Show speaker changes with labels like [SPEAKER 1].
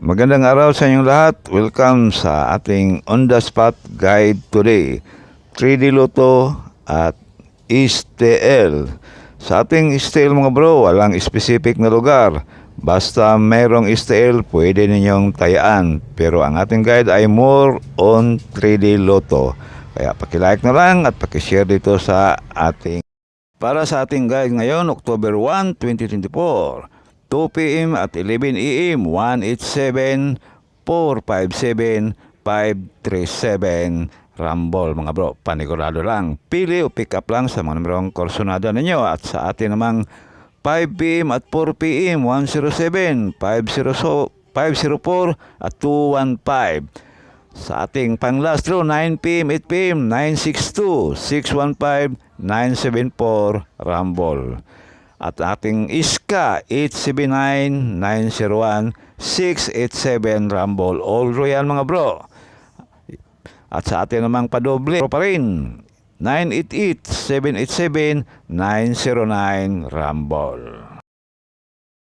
[SPEAKER 1] Magandang araw sa inyong lahat. Welcome sa ating On The Spot Guide today. 3D Lotto at STL. Sa ating STL mga bro, walang specific na lugar. Basta mayroong STL, pwede ninyong tayaan. Pero ang ating guide ay more on 3D Lotto. Kaya pakilike na lang at pakishare dito sa ating. Para sa ating guide ngayon, October 1, 2024. 2 p.m. at 11 a.m. 187, 457, 537 Rumble mga bro. Panigurado lang. Pili o pick up lang sa mga numerong korsonada ninyo. At sa atin namang 5 p.m. at 4 p.m. 107, 504 at 215. Sa ating pang-last draw, 9 p.m., 8 p.m., 962, 615, 974 Rumble. At ating Iska, 879, 901, 687 Rumble. All royal mga bro. At sa atin namang padoble pa rin, 988, 787, 909 Rumble.